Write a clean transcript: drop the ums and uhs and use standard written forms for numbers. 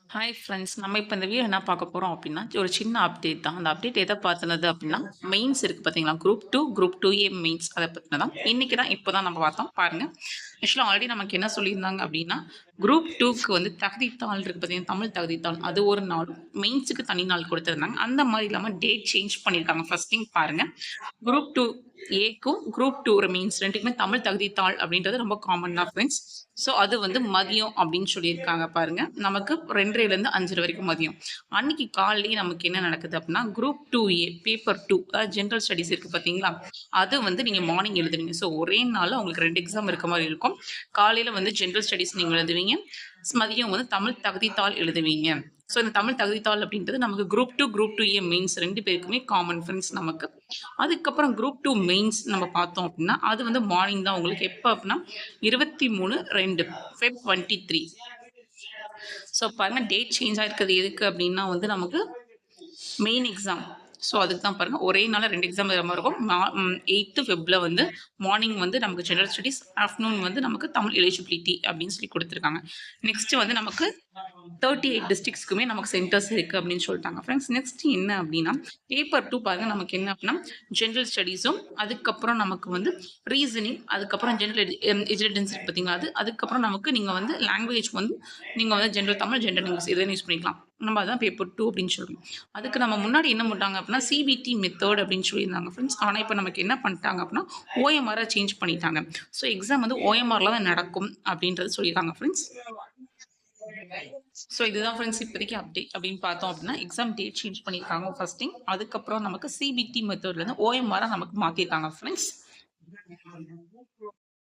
Hi friends. நம்ம இப்ப இந்த வீடியோ என்ன பார்க்க போறோம் அப்டின்னா, ஒரு சின்ன அப்டேட் தான். அந்த அப்டேட் எத பத்தினது அப்டின்னா, மெயின்ஸ் இருக்கு பார்த்தீங்களா? குரூப் 2, குரூப் 2A மெயின்ஸ் அத பத்தினது தான். இன்னைக்கு தான் இப்ப தான் நம்ம பார்த்தோம். பாருங்க. ஆக்சுவலா ஆல்ரெடி நமக்கு என்ன சொல்லியிருந்தாங்க அப்டின்னா, குரூப் 2க்கு வந்து தகுதித்தாள் இருக்கு பார்த்தீங்கன்னா, தமிழ் தகுதித்தாள் அது ஒரு நாளும், மெயின்ஸுக்கு தனி நாள் குடுத்திருந்தாங்க. அந்த மாரி இல்லாம டேட் சேஞ்ச் பண்ணியிருக்காங்க. ஃபர்ஸ்ட் திங் பாருங்க. குரூப் 2 ஏக்கும், குரூப் 2 மீன்ஸ் 2க்குமே தமிழ் தகுதித்தாள் அப்படின்றது ரொம்ப காமன் தான் ஃப்ரெண்ட்ஸ். ஸோ அது வந்து மதியம் அப்படின்னு சொல்லியிருக்காங்க பாருங்க. நமக்கு 2:30லேருந்து 5:30 வரைக்கும் மதியம். அன்னைக்கு காலையிலேயே நமக்கு என்ன நடக்குது அப்படின்னா, குரூப் 2A பேப்பர் 2 அதாவது ஜென்ரல் ஸ்டடீஸ் இருக்கு பார்த்தீங்களா? அது வந்து நீங்க மார்னிங் எழுதுவீங்க. ஸோ ஒரே நாள்ல உங்களுக்கு 2 எக்ஸாம் இருக்க மாரி இருக்கும். காலையில வந்து ஜென்ரல் ஸ்டடீஸ் நீங்க எழுதுவீங்க. மதியம் வந்து தமிழ் தகுதித்தாள் எழுதுவீங்க. ஸோ இந்த தமிழ் தகுதித்தாள் அப்படின்றது நமக்கு குரூப் 2, குரூப் 2A மெயின்ஸ் 2 பேருக்குமே காமன் ஃப்ரெண்ட்ஸ் நமக்கு. அதுக்கப்புறம் குரூப் 2 மெயின்ஸ் நம்ம பார்த்தோம் அப்படின்னா, அது வந்து மார்னிங் தான் உங்களுக்கு. எப்ப அப்படின்னா 23/2 ஃபெப் 23. ஸோ பாருங்க டேட் சேஞ்ச் ஆயிருக்கிறது எதுக்கு அப்படின்னா வந்து நமக்கு மெயின் எக்ஸாம். ஸோ அதுக்கு தான் பாருங்க. ஒரே நாள்ல 2 எக்ஸாம் எழுதுற மாரி இருக்கும். 8த் ஃபெப்ல வந்து மார்னிங் வந்து நமக்கு ஜெனரல் ஸ்டடீஸ், ஆஃப்டர்நூன் வந்து நமக்கு தமிழ் எலிஜிபிலிட்டி அப்படின்னு சொல்லி குடுத்துருக்காங்க. நெக்ஸ்ட் வந்து நமக்கு 38 டிஸ்ட்ரிக்ட்ஸ்க்குமே நமக்கு சென்டர்ஸ் இருக்கு அப்படின்னு சொல்லிட்டாங்க. ஃப்ரெண்ட்ஸ் நெக்ஸ்ட் என்ன அப்படின்னா, பேப்பர் 2 பாருங்க நமக்கு என்ன அப்படின்னா, ஜெனரல் ஸ்டடீஸும், அதுக்கப்புறம் நமக்கு வந்து ரீசனிங், அதுக்கப்புறம் ஜெனரல் எஜுகேஷன்ஸ் இருக்கு பார்த்தீங்களா அது, அதுக்கப்புறம் நமக்கு நீங்க வந்து லாங்குவேஜ் வந்து நீங்க வந்து ஜெனரல் தமிழ், ஜெனரல் இங்கிலீஷ் இத யூஸ் பண்ணிக்கலாம். நம்ம அதான் பேப்பர் 2 அப்படின்னு சொல்றோம். அதுக்கு நம்ம முன்னாடி என்ன போட்டாங்க அப்படின்னா, சிபிடி மெத்தட் அப்படின்னு சொல்லியிருந்தாங்க ஃப்ரெண்ட்ஸ். ஆனா இப்ப நமக்கு என்ன பண்ணிட்டாங்க அப்படின்னா, ஓஎம்ஆர சேஞ்ச் பண்ணிட்டாங்க. ஸோ எக்ஸாம் வந்து ஓஎம்ஆர்ல தான் நடக்கும் அப்படின்றது சொல்லியிருக்காங்க ஃப்ரெண்ட்ஸ். ஸோ இதுதான் ஃப்ரெண்ட்ஸ் இப்போதைக்கு அப்டேட் அப்படின்னு பார்த்தோம் அப்படின்னா, எக்ஸாம் டேட் சேஞ்ச் பண்ணியிருக்காங்க ஃபர்ஸ்ட் திங். அதுக்கப்புறம் நமக்கு சிபிடி மெத்தட்லேருந்து ஓஎம்ஆரா நமக்கு மாற்றிருக்காங்க ஃப்ரெண்ட்ஸ்.